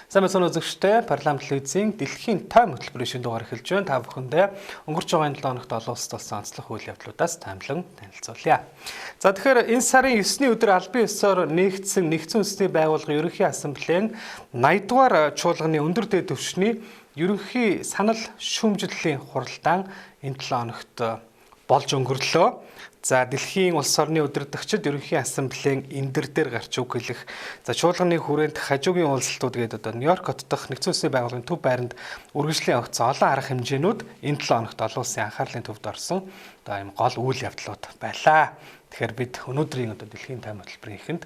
Сайн мэцэн үзэгчтэй парламент телевизийн дэлхийн тойм хөтөлбөрийн шинэ дугаар эхэлж байна. Та бүхэндээ өнгөрч байгаа 7 хоногт олон улсад болсон онцлог үйл явдлуудаас таймлан танилцуулъя. За тэгэхээр энэ сарын 9-ний өдөр албан ёсоор нэгдсэн Нэгдсэн үндэсний байгууллагын ерөнхий ассамблеийн 80 дугаар чуулганы өндөр дээд түвшний ерөнхий санал шүүмжлэлийн хуралдаан энэ 7 хоногт болж өнгөрлөө. За дэлхийн улс орны удирдагчид ерөнхий ассамблеийн эндэр дээр гарч үг хэлэх. За чуулганы хүрээнд хажуугийн уулзалтууд гэдэг одоо Нью-Йорк хотдох Нэгдсэн үндэсний байгууллагын төв байранд үргэлжлэн явагдсан олон арга хэмжээнүүд энэ 7 хоногт олон улсын анхаарлын төвд орсон одоо ийм гол үйл явдлууд байлаа. Тэгэхээр бид өнөөдрийн одоо дэлхийн тойм хөтөлбөрийн эхэнд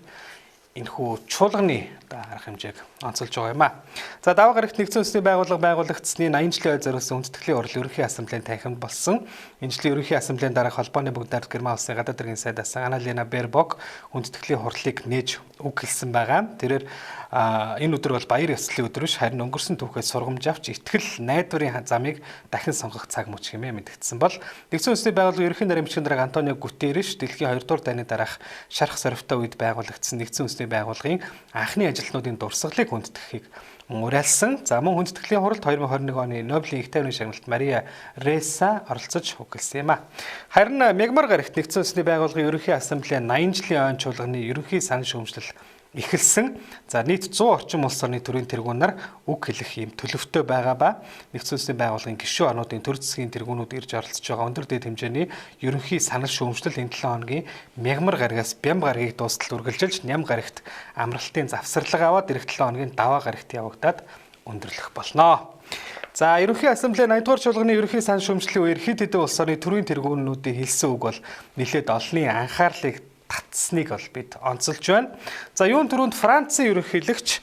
энэхүү чуулганы арга хэмжээг онцолж байгаа юм а. За даваа гарагт Нэгдсэн үндэсний байгууллага байгуулагдсны 80 жилийн ой зориулсан хүндэтгэлийн урал ерөнхий ассамблеийн танхимд болсон. Энэ жилийн ерөнхий ассамблеийн дараах холбооны бүгд найрамд Герман улсын гадаад хэргийн сайд Анна-Лена Бербок хүндэтгэлийн хурлыг нээж үг хэлсэн байгаа. Тэрээр энэ өдөр бол баяр ёслолын өдөр биш, харин өнгөрсөн түүхээс сургамж авч итгэл найдварын замыг дахин сонгох цаг мөч хэмээн мэдгдсэн бол Нэгдсэн үндэсний байгууллагын ерөнхий нарийн бичгийн дарга Антонио Гутерриш дэлхийн 2 дугаар дайны дараах шарх сорвтой үед байгуулагдсан Нэгдсэн үндэсний байгууллагын анхны ажилтнуудын дурсгалыг хүндэтгэхийг уриалсан. За мөн хүндэтгэлийн хуралд 2021 оны Нобелийн их тайвны шагналт Мария Реса оролцож үгэлсэн юм а. Харин мягмар гарагт Нэгдсэн үндэсний байгууллагын ерөнхий ассамблеийн 80 жилийн ойн чуулганы ерөнхий санал шүүмжлэл эхэлсэн. За нийт 100 орчим улс орны төрийн тэргүүнээр үг хэлэх юм төлөвтэй байгаа ба Нэгдсэн үндэсний байгууллагын гишүүн орнуудын төр засгийн тэргүүнүүд ирж оролцож байгаа өндөр дэд хэмжээний ерөнхий санал шүүмжлэл энэ 7 хоногийн мягмар гарагаас бям гарагийг дуустал үргэлжилж ням гарагт амралтын завсарлага аваад эх 7 хоногийн даваа гарагт явагдаад өндөрлөх болно. За ерөнхий ассамблеийн 80 дугаар чуулганы ерөнхий санал шүүмжлэлийн үеэр хэд хэдэн улс орны төрийн тэргүүнүүдийн хэлсэн үг бол нэлээд олонний анхаарлыг татсныг бол бид онцолж байна. За юун түрүүнд Францын ерөнхийлөгч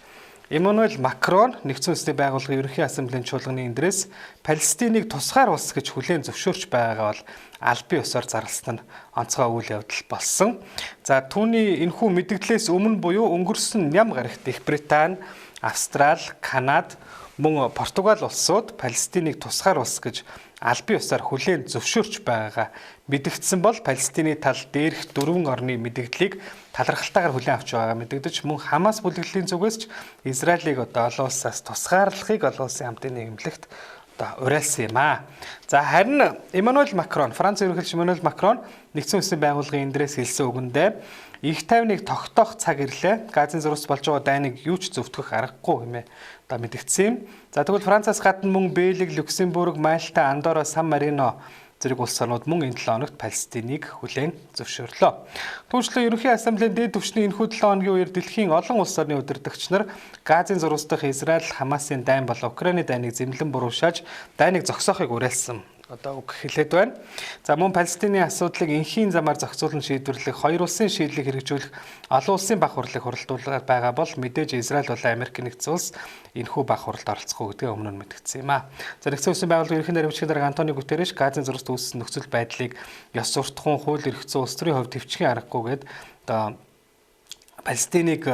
Эммануэль Макрон Нэгдсэн үндэсний байгууллагын ерөнхий ассамблеийн чуулганы эндрээс Палестиныг тусгаар улс гэж хүлээн зөвшөөрч байгаагаа бол албан ёсоор зарласан нь онцгой үйл явдал болсон. За түүний энэхүү мэдгдлээс өмнө буюу өнгөрсөн ням гарагт Их Британи, Австрали, Канада, мөн Португал улсууд Палестиныг тусгаар улс гэж албан ёсоор хүлээн зөвшөөрч байгаагаа мэдэгдсэн бол Палестины тал дээрх 4 орны мэдэгдлийг талархалтайгаар хүлээн авч байгаагаа мэдэгдэж мөн Хамас бүлэглэлийн зүгээс ч Израилийг одоо олон улсаас тусгаарлахыг олон улсын хамтын нийгэмлэгт уриалсан юм а. За харин Эммануэль Макрон, Францын ерөнхийлөгч Эммануэль Макрон Нэгдсэн үндэсний байгууллагын эндрээс хэлсэн үгэндээ их тайвныг тогтоох цаг ирлээ. Газрын зурагт болж байгаа дайныг юу ч зөвтгөх аргагүй хэмээн мэдэгдсэн юм. За тэгвэл Францаас гадна мөн Бельги, Люксембург, Мальта, Андорра, Сан Марино зэрэг улс орнууд мөн энэ 7 хоногт Палестиныг хүлээн зөвшөөрлөө. Түүнчлэн ерөнхий ассамблеийн дээд түвшний энэхүү 7 хоногийн үеэр дэлхийн олон улс орны удирдагч нар Газрын зурагт дахь Израиль, Хамасын дайн болон Украины дайныг зэмлэн буруушааж дайныг зогсоохыг уриалсан. Одоо үг хэлээд байна. За мөн Палестины асуудлыг энхийн замаар зохицуулан шийдвэрлэх хоёр улсын шийдлийг хэрэгжүүлэх олон улсын бах хурлыг хуралдуулаад байгаа бол мэдээж Израиль болон Америк нэгдсэн улс энэхүү бах хуралд оролцох гэдгээ өмнө нь мэдгдсэн юм а. За Нэгдсэн үндэсний байгууллагын ерөнхий нарийн бичгийн дарга Антонио Гутерриш Газрын зурагт үүссэн нөхцөл байдлыг ёс суртахуун, хууль эрх зүйн улс төрийн хувьд төвчгийн аргагүйгээд одоо Палестиныг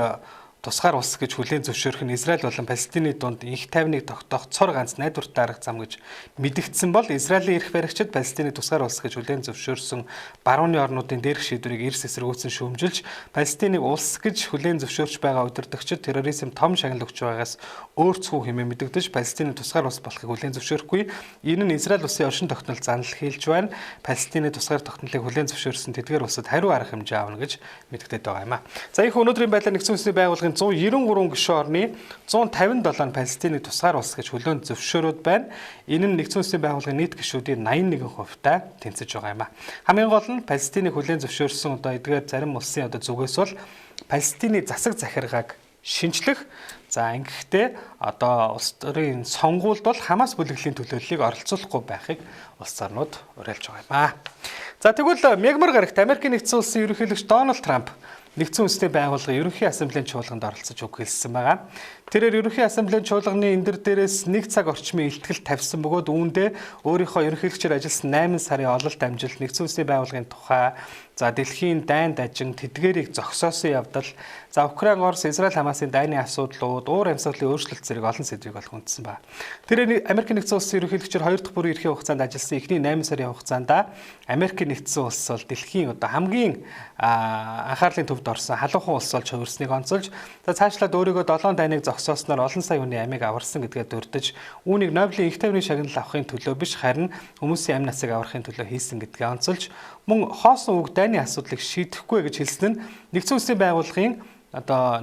тусгаар улс гэж хүлээн зөвшөөрөх нь Израиль болон Палестины дунд их тайвныг тогтоох цор ганц найдвартай арга зам гэж мэдэгдсэн бол Израилийн эрх баригчид Палестины тусгаар улс гэж хүлээн зөвшөөрсөн барууны орнуудын дээрх шийдвэрийг эрс эсэргүүцэн шүүмжилж Палестиныг улс гэж хүлээн зөвшөөрч байгаа удирдагчид терроризм том шагнал өгч байгаас өөрсгөө хэмээн мэдэгдэж Палестины тусгаар улс болохыг хүлээн зөвшөөрөхгүй. Энэ нь Израиль улсын оршин тогтнол занал хийлж байна. Палестины тусгаар тогтнолыг хүлээн зөвшөөрсөн тэдгээр улсад хариу арга хэмжээ аавна гэж мэдэгдээд байгаа юм а. За их өнөөдрийн байдлаар Нэгдсэн үндэсний байгууллагын 193 гишүүн орны 157 нь Палестиныг тусгаар улс гэж хүлээн зөвшөөрөөд байна. Энэ нь Нэгдсэн үндэсний байгууллагын нийт гишүүдийн 81% тэнцэж байгаа юм а. Хамгийн гол нь Палестиныг хүлээн зөвшөөрсөн одоо эдгээр зарим улсын одоо зүгээс бол Палестины засаг захиргааг шинжлэх. За ингэхдээ одоо улс төрийн сонгуульд бол Хамас бүлэглэлийн төлөөллийг оролцуулахгүй байхыг улс орнууд уриалж байгаа юм а. За тэгвэл мягмар гарагт Америкийн нэгдсэн улсын ерөнхийлөгч Дональд Трамп Нэгдсэн үндэсний байгууллагын ерөнхий ассамблеийн чуулганд оролцож үг хэлсэн байгаа. Тэрээр ерөнхий ассамблеийн чуулганы эндэр дээрээс 1 цаг орчмын илтгэл тавьсан бөгөөд үүндээ өөрийнхөө ерөнхийлөгчөөр ажилласан 8 сарын ололт амжилт Нэгдсэн үндэсний байгууллагын тухай за дэлхийн дайн дажин тэдгээрийг зогсоосон явдал за Украин, Орос, Израиль, Хамасын дайны асуудлууд, уур амьсгалын өөрчлөлт зэрэг олон сэдвийг бол хүндсэн байна. Тэрээр Америк нэгдсэн улсын ерөнхийлөгчөөр 2 дахь бүрийн эрхийн хугацаанд ажилласан эхний 8 сарын хугацаанд Америк нэгдсэн улс бол дэлхийн одоо хамгийн анхаарлын төвд бүрт орсон халуухан улс болж хувирсныг онцолж цаашлаад өөрийгөө 7 дайныг зогсоосноор олон сая хүний амийг аварсан гэдгээ дурдж үүнийг Нобелийн их тайвны шагнал авахын төлөө биш харин хүмүүсийн амь насыг аврахын төлөө хийсэн гэдгээ онцолж мөн хоосон үг дайны асуудлыг шийдэхгүй гэж хэлсэн нь нэгдсэн улсын байгууллагын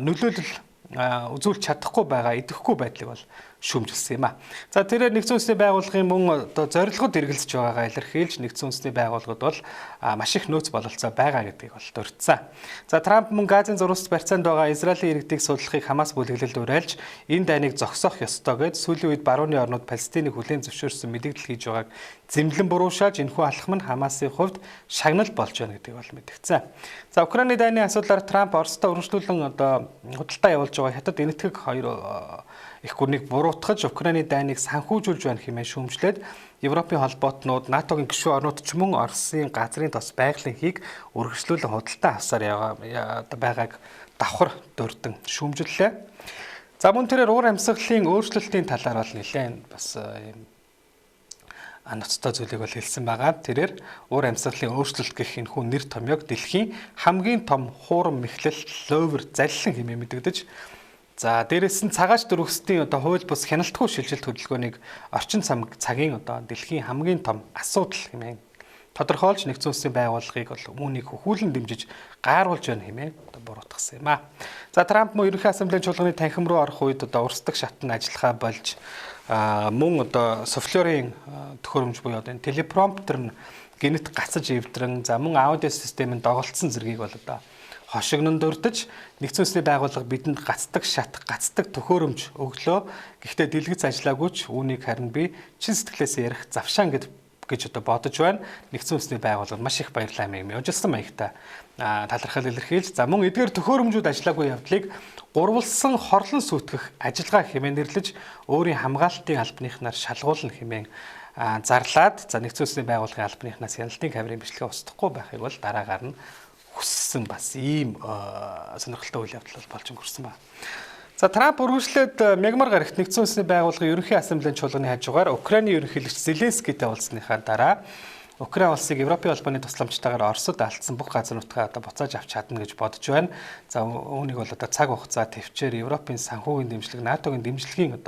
нөлөөлөл үзүүлж чадахгүй байгаа идэвхгүй байдлыг бол шүүмжилсэн юм а. За тэрээр нэгдсэн үндэсний байгууллагын мөн зорилгод эргэлзэж байгаагаа илэрхийлж нэгдсэн үндэсний байгууллагууд бол маш их нөөц бололцоо байгаа гэдгийг бол дурдсан. За Трамп мөн Газын зурвас барьцаанд байгаа Израилийн иргэдийг судлахыг Хамас бүлэглэлд уриалж энэ дайныг зогсоох ёстой гэж сүүлийн үед барууны орнууд Палестиныг хүлээн зөвшөөрсөн мэдээлэл хийж байгааг зэмлэн буруушааж энэхүү алхам нь Хамасын хувьд шагнал болж байна гэдгийг бол мэдгдсэн. За Украины дайны асуудлаар Трамп Оростой өргөжлүүлэн худалдаа явуулж байгаа хятад энэтхэг хоёр их гүрнийг буруутгаж Украины дайныг санхүүжүүлж байна хэмээн шүүмжлээд Европын холбоотнууд НАТОгийн гишүүн орнууд ч мөн Оросын газрын тос байгалийн хийг үргэлжлүүлэн худалдаа авсаар байгааг давхар дурдан шүүмжиллээ. За мөн тэрээр уур амьсгалын өөрчлөлтийн талаар бол нэлээд бас ноцтой зүйлийг бол хэлсэн байгаа. Тэрээр уур амьсгалын өөрчлөлт гэх энэхүү нэр томьёог дэлхийн хамгийн том хуурам мэхлэл Ловр заллин хэмээн мэдэгдэж за дээрээс нь цагаач дөрвөсдийн хууль бус хяналтгүй шилжилт хөдөлгөөнийг орчин цагийн дэлхийн хамгийн том асуудал хэмээн тодорхойлж нэгдсэн улсын байгууллагыг бол үүнийг хөхүүлэн дэмжиж гааруулж байна хэмээн буруутгасан юм а. За Трамп мөн ерөнхий ассамблеийн чуулганы танхим руу орох үед урсдаг шатны ажиллагаа болж мөн суфлерийн төхөөрөмж буюу энэ телепромптер нь гинэт гацаж эвдрэн за мөн аудио системийн доголдсон зэргийг бол хошигнон дурдж нэгдсэн үндэсний байгууллага бидэнд гацдаг шат, гацдаг төхөөрөмж өглөө. Гэхдээ дэлгэц ажиллаагүй ч үүнийг харин би чин сэтгэлээсээ ярих завшаан гэж бодож байна. Нэгдсэн үндэсний байгууллага маш их баярлалаа хэмээн ужилсан маягтай талархал илэрхийлж за мөн эдгээр төхөөрөмжүүд ажиллаагүй явдлыг гурвалсан хорлон сүйтгэх ажиллагаа хэмээн нэрлэж өөрийн хамгаалалтын албаныхнаар шалгуулна хэмээн зарлаад за нэгдсэн үндэсний байгууллагын албаныхнаас хяналтын камерын бичлэгээ устгахгүй байхыг бол дараагаар нь хүссэн бас ийм сонирхолтой үйл явдал болж өнгөрсөн байна. За Трамп үргэлжлээд мягмар гарагт нэгдсэн үндэсний байгууллагын ерөнхий ассамблеийн чуулганы хажуугаар Украины ерөнхийлөгч Зеленскийтэй уулзсныхаа дараа Украин улсыг Европын холбооны тусламжтайгаар Оросд алдсан бүх газар нутгаа буцааж авч чадна гэж бодож байна. За үүнийг бол цаг хугацаа төвчээр Европын санхүүгийн дэмжлэг, НАТОгийн дэмжлэгийн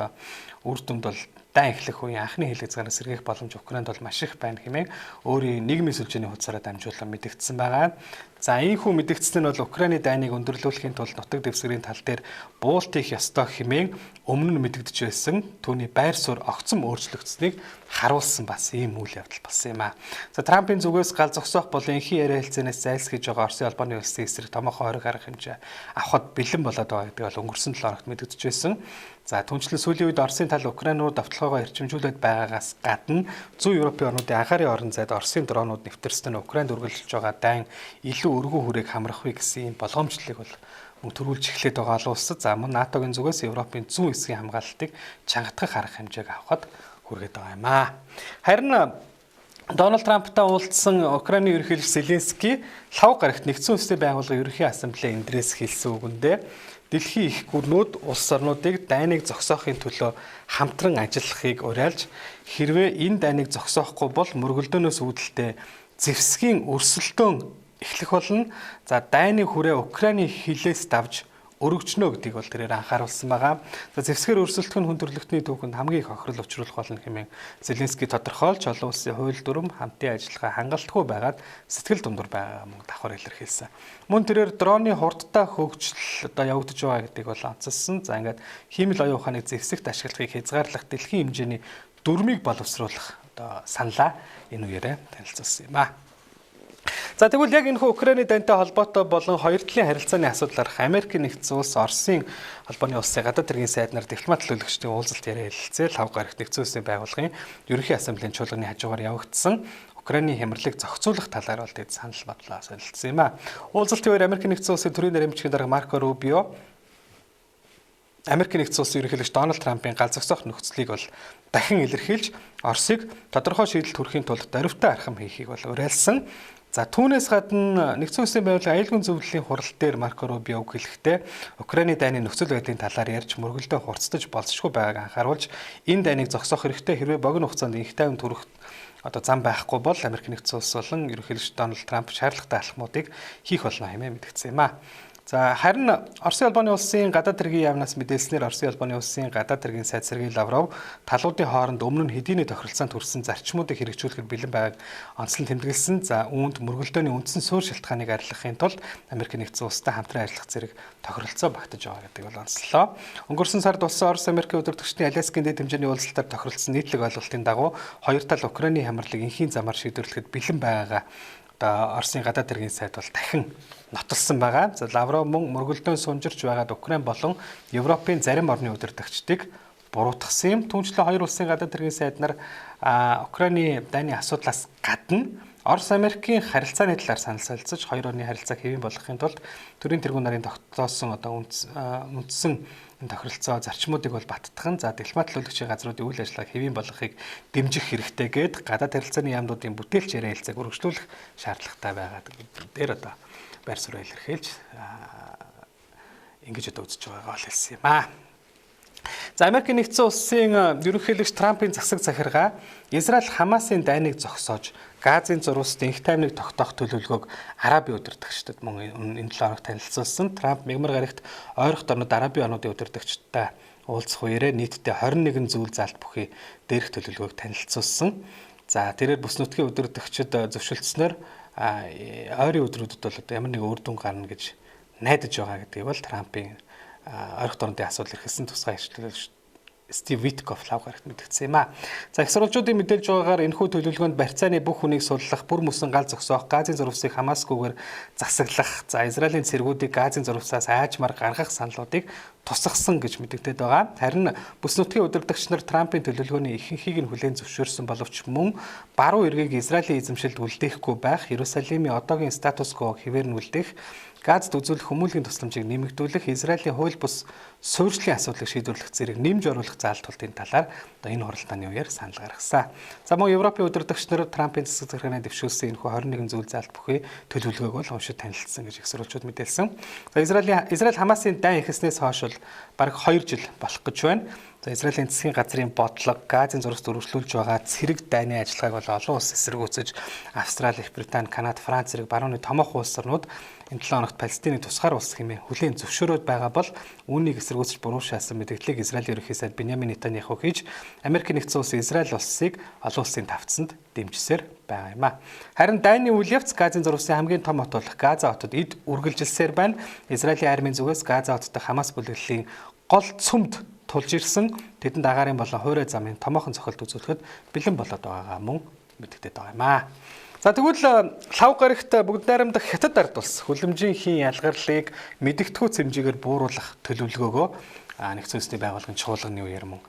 үр дүнд бол дан эхлэх үеийн анхны хил хязгаараас сэргээх боломж Украинд бол маш их байна хэмээн өөрийн нийгмийн сүлжээний хуудасаараа дамжуулан мэдэгдсэн байгаа. За ийхүү мэдэгдсэн нь бол Украины дайныг өндөрлүүлэхийн тулд нутаг дэвсгэрийн тал дээр буулт хийх ёстой хэмээн өмнө нь мэдэгдэж байсан түүний байр суурь огцом өөрчлөгдсөнийг харуулсан бас ийм үйл явдал болсон юм а. За Трампын зүгээс гал зогсоох болон энхий яриа хэлцээнээс зайлсхийж байгаа Оросын албаны улсын эсрэг томоохон хориг арга хэмжээ авахд бэлэн болоод байгаа гэдэг бол өнгөрсөн 7 хоногт мэдэгдэж байсан. За түүнчлэн сүүлийн үед Оросын тал Украин руу давталгаагаа эрчимжүүлээд байгаагаас гадна зүүн Европын орнуудын анхаарын орон зайд Оросын дронууд нэвтэрсэн нь Украинд үргэлжилж байгаа дайн илүү өргөн хүрээг хамрах вэ гэсэн ийм болгоомжлолыг бол мөн төрүүлж эхлээд байгаа олон улсад за мөн НАТОгийн зүгээс Европын зүүн хэсгийн хамгаалалтыг чангатгах арга хэмжээг авахд хүргээд байгаа юм аа. Харин Дональд Трамптай уулзсан Украины ерөнхийлөгч Зеленский лав гарагт нэгдсэн үндэсний байгууллагын ерөнхий ассамблеийн эндрээс хэлсэн үгэндээ дэлхийн их гүрнүүд улс орнуудыг дайныг зогсоохын төлөө хамтран ажиллахыг уриалж хэрвээ энэ дайныг зогсоохгүй бол мөргөлдөөнөөс үүдэлтэй зэвсгийн өрсөлдөөн эхлэх болно. За дайны хүрээ Украины хилээс давж өргөжнө гэдгийг бол тэрээр анхааруулсан байгаа. За зэвсгээр өрсөлдөх нь хүн төрөлхтний түүхэнд хамгийн их хохирол учруулах болно хэмээн Зеленский тодорхойлж олон улсын хууль дүрм хамтын ажиллагаа хангалтгүй байгаад сэтгэл дундуур байгаа мөн давхар илэрхийлсэн. Мөн тэрээр дроны хурдтай хөгжил явагдаж байгаа гэдгийг бол онцолсон. За ингээд хиймэл оюун ухааныг зэвсэгт ашиглахыг хязгаарлах дэлхийн хэмжээний дүрмийг боловсруулах саналаа энэ үеэрээ танилцуулсан юм а. За тэгвэл яг энэхүү Украины дайнтай холбоотой болон хоёр талын харилцааны асуудлаарх Америкийн нэгдсэн улс Оросын холбооны улсын гадаад хэргийн сайднаар дипломат төлөөлөгчдийн уулзалт яриа хэлэлцээ лав гарагт нэгдсэн улсын байгууллагын ерөнхий ассамблеийн чуулганы хажуугаар явагдсан Украины хямралыг зохицуулах талаар бол тэд санал бодлоо солилцсон юм а. Уулзалтын үеэр Америкийн нэгдсэн улсын төрийн нэрмжгийн дарга Марко Рубио Америкийн нэгдсэн улсын ерөнхийлөгч Дональд Трампын гал зогсоох нөхцөлийг бол дахин илэрхийлж Оросыг тодорхой шийдэлд хүрэхийн тулд даруйтай архам хийхийг бол уриалсан. За түүнээс гадна нэгдсэн улсын байгууллагын аюулгүй зөвлөлийн хурал дээр Марко Рубио хэлэхдээ Украины дайны нөхцөл байдлын талаар ярьж мөргөлдөө хурцдаж болцшгүй байгааг анхааруулж энэ дайныг зогсоох хэрэгтэй хэрвээ богино хугацаанд их тайван төрөх одоо зам байхгүй бол Америк нэгдсэн улс болон ерөнхийлөгч Дональд Трамп шаардлагатай алхмуудыг хийх болно хэмээн мэдгдсэн юм а. За харин Оросын албаны улсын гадаад хэргийн яамнаас мэдээлснээр Оросын албаны улсын гадаад хэргийн сайд Сергей Лавров талуудын хооронд өмнө нь хэдийний тохиролцоонд хүрсэн зарчмуудыг хэрэгжүүлэхэд бэлэн байгааг онцлон тэмдэглэсэн. За үүнд мөргөлдөөний үндсэн суурь шалтгааныг арилгахын тулд Америк нэгдсэн улстай хамтран ажиллах зэрэг тохиролцоо багтаж байгаа гэдэг бол онцлоо. Өнгөрсөн сард улсын Орос Америкийн удирдагчдын Аляскийн дэд хэмжээний уулзалтаар тохиролцсон нийтлэг ойлголтын дагуу хоёр тал Украины хамарлыг энхийн замаар шийдвэрлэхэд бэлэн байгаагаа Оросын гадаад хэргийн сайд бол дахин нотолсон байгаа. За Лавров мөн мөргөлдөөн сунжирч байгаад Украин болон Европын зарим орны удирдагчдыг буруутгасан юм. Түүнчлэн хоёр улсын гадаад хэргийн сайд нар Украины дайны асуудлаас гадна Орос Америкийн харилцааны талаар санал солилцож хоёр орны харилцааг хэвийн болгохын тулд төрийн тэргүүн нарын тогтоосон үндсэн тохиролцоо зарчмуудыг бол баттган за дипломат төлөвлөгчийн газруудын үйл ажиллагааг хэвийн болгохыг дэмжих хэрэгтэй гээд гадаад харилцааны яамнуудын бүтээлч яриа хэлцээг өргөжлүүлэх шаардлагатай байгаа дээр одоо байр суурь илэрхийлж ингэж одоо үзэж байгаагаа л хэлсэн юм аа. За Америк нэгдсэн улсын ерөнхийлөгч Трампын засаг захиргаа Израиль Хамасын дайныг зогсоож Газын зурвас дэнх таймныг тогтоох төлөвлөгөөг Арабын удирдагчдад мөн энэ 7 хоног танилцуулсан. Трамп мягмар гарагт ойрхон орнууд Арабын орнуудын удирдагчдтай уулзах үеэрээ нийтдээ 21 зүйл заалт бүхий дээрх төлөвлөгөөг танилцуулсан. За тэрээр бүс нутгийн удирдагчид зөвшөлдснөөр ойрын өдрүүдэд бол ямар нэг үр дүн гарна гэж найдаж байгаа гэдгийг бол Трампын ойрхон орнуудын асуудал эрхэлсэн тусгай эрхлүүлэгч Стив Витков лав гарагт мэдгдсэн юм а. За их сурвалжуудын мэдээлж байгаагаар энэхүү төлөвлөгөөнд барьцааны бүх хүнийг суллах, бүр мөсөн гал зогсоох, Газын зурвасыг Хамасгүйгээр засаглах, за Израилийн цэргүүдийг Газын зурвасаас аажмаар гаргах саналуудыг тусгасан гэж мэдэгдээд байгаа. Харин бүс нутгийн удирдагч нар Трампын төлөвлөгөөний ихэнхийг нь хүлээн зөвшөөрсөн боловч мөн баруун эргийг Израилийн эзэмшилд үлдээхгүй байх, Иерусалимийн одоогийн статус квог хэвээр нь үлдээх, Газд үзүүлэх хүмүүлийн тусламжийг нэмэгдүүлэх, Израилийн хууль бус суурьшлийн асуудлыг шийдвэрлэх зэрэг нэмж оруулах заалтуултын талаар одоо энэ хуралдааны үеэр санал гаргасан. За мөн Европын удирдагч нар Трампын засаг захиргааны дэвшүүлсэн энэхүү 21 зүйл заалт бүхий төлөвлөгөөг бол уншиж танилцсан гэж их сурвалжууд мэдээлсэн. За Израиль Хамасын дайн эхэлснээс хойш бол бараг 2 жил болох гэж байна. За Израилийн засгийн газрын бодлого Газын зурвас дөрвөлжүүлж байгаа цэрэг дайны ажиллагааг бол олон улс эсэргүүцэж Австрали, Их Британи, Канада, Франц зэрэг барууны томоохон улс орнууд энэ 7 хоногт Палестины тусгаар улс хэмээн хүлээн зөвшөөрөөд байгаа бол үүнийг эсэргүүцэж буруу шаасан мэдээллийг Израилийн ерөнхий сайд Биньямин Нетаньяху хийж Америк нэгдсэн улс Израиль улсыг олон улсын тавцанд дэмжсээр байгаа юм а. Харин дайны үйл явц Газын зурвасын хамгийн том хот болох Газа хотод эд үргэлжилсээр байна. Израилийн армийн зүгээс Газа хотод Хамас бүлэглэлийн гол цөмд тулж ирсэн тэдэнд агаарын болон хуурай замын томоохон цохилт үзүүлэхэд бэлэн болоод байгаагаа мөн мэдэгдээд байгаа юм аа. За тэгвэл лав гарагт бүгд найрамдах Хятад ард улс хүлэмжийн хийн ялгарлыг мэдэгдэхүй хэмжээгээр бууруулах төлөвлөгөөгөө нэгдсэн үндэсний байгууллагын чуулганы үеэр мөн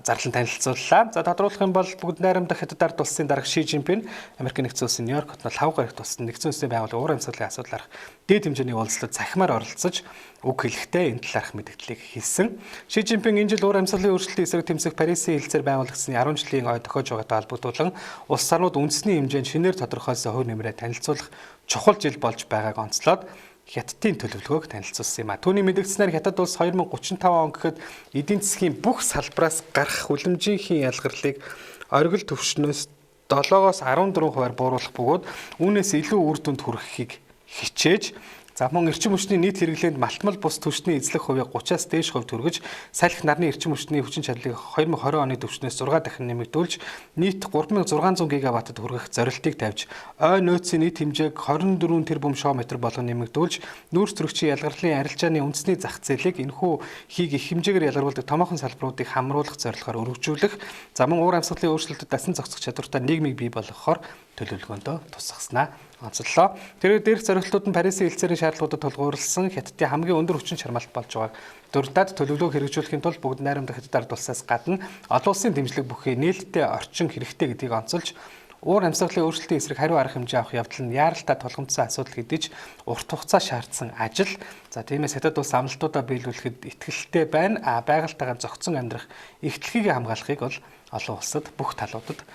зарлан танилцууллаа. За тодруулах юм бол бүгд найрамдах Хятад ард улсын дарга Ши Жинпин Америк нэгдсэн улсын Нью-Йорк хотод лав гарагт болсон нэгдсэн үндэсний байгууллагын уур амьсгалын асуудлаар дээд хэмжээний уулзалтад цахимаар оролцож үг хэлэхдээ энэ талаарх мэдээллийг хэлсэн. Ши Жинпин энэ жил уур амьсгалын өөрчлөлтийн эсрэг тэмцэх Парисын хэлцээр байгуулагдсан 10 жилийн ой тохиож байгаатай холбогдуулан улс орнууд үндэсний хэмжээнд шинээр тодорхойлсон хувь нэмрээ танилцуулах чухал жил болж байгааг онцлоод Хятадын төлөвлөгөөг танилцуулсан юм а. Түүний мэдээлснээр Хятад улс 2035 он гэхэд эдийн засгийн бүх салбараас гарах хүлэмжийн хийн ялгарлыг оргил түвшнөөс 7-оос 14% бууруулах бөгөөд үүнээс илүү үр дүнд хүрэхийг хичээж за мөн эрчим хүчний нийт хэрэглээнд малтмал бус түвшний эзлэх хувийг 30-аас дээш хувь хүргэж салхи нарны эрчим хүчний хүчин чадлыг 2020 оны түвшнээс 6 дахин нэмэгдүүлж нийт 3600 гигаваттад хүргэх зорилтыг тавьж ой нөөцийн нийт хэмжээг 24 тэрбум шометр болгон нэмэгдүүлж нүүрс төрөгчийн ялгарлын арилжааны үндэсний зах зээлийг энэхүү хийг их хэмжээгээр ялгаруулдаг томоохон салбаруудыг хамруулах зорилгоор өргөжүүлэх за мөн уур амьсгалын өөрчлөлтөд дасан зохицох чадвартай нийгмийг бий болгохоор төлөвлөгөөндөө тусгаснаа онцлоо. Тэр дээрх зорилтууд нь Парисын хэлцээрийн шаардлагуудад тулгуурласан Хятадын хамгийн өндөр хүчин чармаалт болж байгааг дурдаад төлөвлөгөө хэрэгжүүлэхийн тулд бүгд найрамдах Хятад ард улсаас гадна олон улсын дэмжлэг бүхий нээлттэй орчин хэрэгтэй гэдгийг онцолж уур амьсгалын өөрчлөлтийн эсрэг хариу арга хэмжээ авах явдал нь яаралтай тулгамдсан асуудал хэдий ч урт хугацаа шаардсан ажил. За тиймээс Хятад улс амлалтуудаа биелүүлэхэд итгэлтэй байна. Байгальтайгаа зохицон амьдрах эрхлэлийг хамгаалахыг бол олон улсад бүх талуудад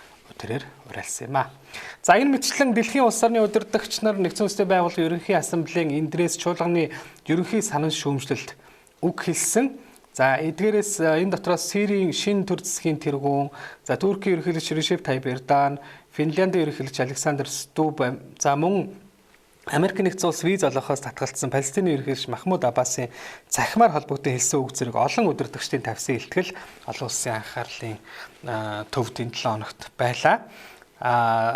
тэрээр уриалсан юм а. За энэ мэтчлэн дэлхийн улс орны удирдагч нар нэгдсэн үндэсний байгууллагын ерөнхий ассамблеийн эндрээс чуулганы ерөнхий санал шүүмжлэлд үг хэлсэн. За эдгээрээс энэ дотроос Сирийн шинэ төр засгийн тэргүүн, за Туркийн ерөнхийлөгч Режеп Таyyip Erdogan, Финляндийн ерөнхийлөгч Александр Стуб, за мөн Америк нэгдсэн улс виз олгохоос татгалцсан Палестины ерөнхийлөгч Махмуд Аббасын цахимаар холбогдсон хэлсэн үг зэрэг олон удирдагчдын тавьсан илтгэл олон улсын анхаарлын төвд энэ 7 хоногт байлаа.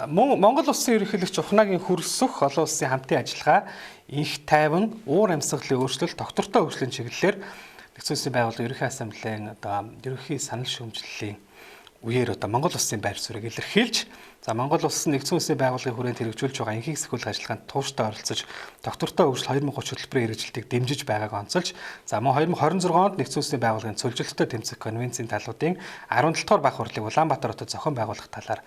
Мөн Монгол улсын ерөнхийлөгч Ухнагийн хөрсөх олон улсын хамтын ажиллагаа их тайван уур амьсгалын өөрчлөлт доктортой хөгжлийн чиглэлээр Нэгдсэн улсын байгууллагын ерөнхий ассамблеийн ерөнхий санал шүүмжлэлийн үеэр Монгол улсын байр суурийг илэрхийлж, за Монгол улс Нэгдсэн улсын байгууллагын хүрээнд хэрэгжүүлж байгаа энхийг сахиулах ажиллагаанд тууштай оролцож доктортой хөгжил 2030 хөтөлбөрийн хэрэгжилтийг дэмжиж байгааг онцолж, за мөн 2026 онд Нэгдсэн улсын байгууллагын цөлжилтөд тэмцэх конвенцийн талуудын 17 дугаар баг хурлыг Улаанбаатар хотод зохион байгуулах талаар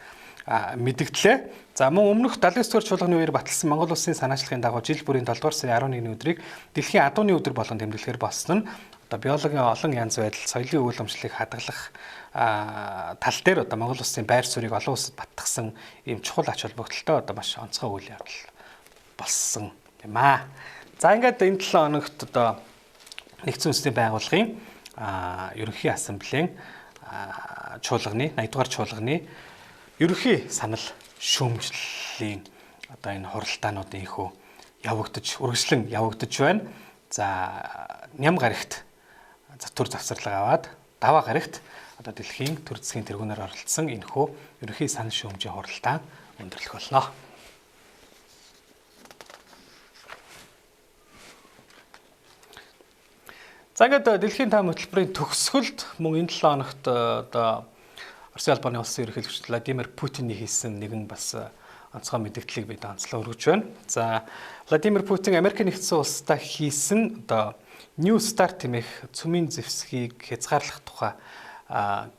мэдгдлээ. За мөн өмнөх 79 дугаар чуулганы үеэр баталсан Монгол улсын санаачлагын дагуу жил бүрийн 7 дугаар сарын 11-ний өдрийг дэлхийн адууны өдөр болгон тэмдэглэхээр болсон нь биологийн олон янз байдал, соёлын үйл өмчлөлийг хадгалах тал дээр Монгол улсын байр суурийг олон улсад баттгсан ийм чухал ач холбогдолтой маш онцгой үйл явдал болсон юм аа. За ингээд энэ 7 хоногт Нэгдсэн улсын байгууллагын ерөнхий ассамблеийн чуулганы 80 дугаар чуулганы ерөнхий санал шүүмжлэлийн энэ хуралдаануудын ихүү үргэлжлэн явагдаж байна. За ням гарагт төр завсарлага аваад даваа гарагт дэлхийн төр засгийн тэргүүнээр оролцсон энэхүү ерөнхий санал шүүмжийн хуралдаан өндөрлөх болно. За ингээд дэлхийн таам хөтөлбөрийн төгсгөлд мөн энэ 7 хоногт Оросын албаны улсын ерөнхийлөгч Владимир Путиний хийсэн нэгэн бас онцгой мэдээллийг бид онцлог өргөж байна. За Владимир Путин Америк нэгдсэн улстай хийсэн New Start хэмээх цөмийн зэвсгийг хязгаарлах тухай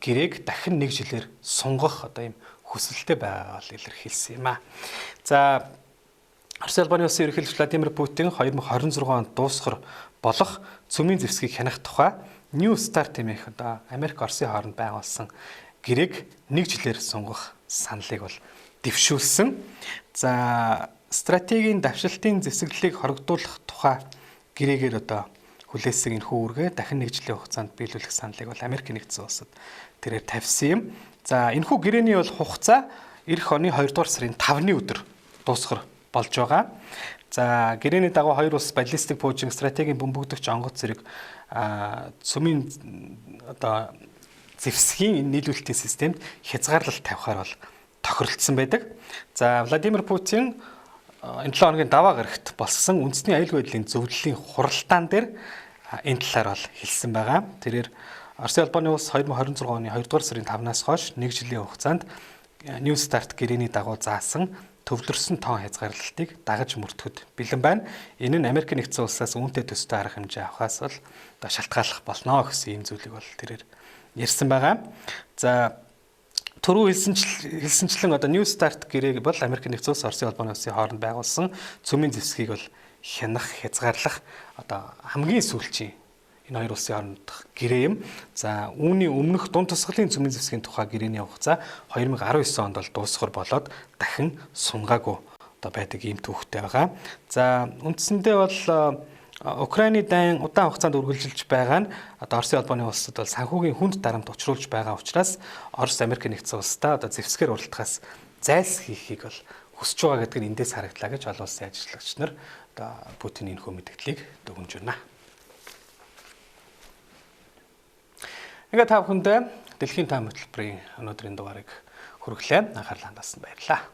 гэрээг дахин 1 жилээр сунгах ийм хүсэлтэй байгаа бол илэрхийлсэн юм аа. За Оросын албаны улсын ерөнхийлөгч Владимир Путин 2026 онд дуусгар болох цөмийн зэвсгийг хянах тухай New Start хэмээх Америк Оросын хооронд байгуулсан гэрээг 1 жилээр сунгах саналыг бол дэвшүүлсэн. За стратегийн давшилтын зэвсэглэлийг хоригдуулах тухай гэрээгээр хүлээсэн энэхүү үүргээ дахин 1 жилийн хугацаанд биелүүлэх саналыг бол Америк нэгдсэн улсад тэрээр тавьсан юм. За энэхүү гэрээний бол хугацаа эх оны 2 дугаар сарын 5-ны өдөр дуусгар болж байгаа. За гэрээний дагуу хоёр улс баллистик пуужин стратегийн бөмбөгдөгч онгоц зэрэг цөмийн зэвсгийн нийлүүлэлтийн системд хязгаарлалт тавихаар бол тохиролцсон байдаг. За Владимир Путин энэ 7 хоногийн даваа гарагт болсон үндэсний аюулгүй байдлын зөвлөлийн хуралдаан дээр энэ талаар бол хэлсэн байгаа. Тэрээр Оросын албаны улс 2026 оны 2 дугаар сарын 5-наас хойш 1 жилийн хугацаанд New Start гэрээний дагуу заасан төвлөрсөн тоон хязгаарлалтыг дагаж мөрдөхөд бэлэн байна. Энэ нь Америк нэгдсэн улсаас үүнтэй төстэй арга хэмжээ авахаас бол шалтгааллах болно гэсэн ийм зүйлийг бол тэрээр ярьсан байгаа. За түрүү хэлсэнчлэн New Start гэрээг бол Америк нэгдсэн улс Оросын албаны улсын хооронд байгуулсан цөмийн зэвсгийг бол хянах, хязгаарлах хамгийн сүүлчийн энэ хоёр улсын хоорондох гэрээ юм. За үүний өмнөх дунд тусгалын цөмийн зэвсгийн тухай гэрээний хугацаа 2019 онд бол дуусгар болоод дахин сунгаагүй байдаг ийм түүхтэй байгаа. За үндсэндээ бол Украины дайн удаан хугацаанд үргэлжилж байгаа нь Оросын албаны улсад бол санхүүгийн хүнд дарамт учруулж байгаа учраас Орос Америк нэгдсэн улстай зэвсгээр уралдахаас зайлсхийхийг бол хүсэж байгаа гэдэг нь эндээс харагдлаа гэж олон улсын ажиллагч нар Путиний энэхүү мэдээллийг дүгнэж байна. Ингээд та бүхэндээ дэлхийн таам хөтөлбөрийн өнөөдрийн дугаарыг хүргэлээ. Анхаарлаа хандуулсанд баярлалаа.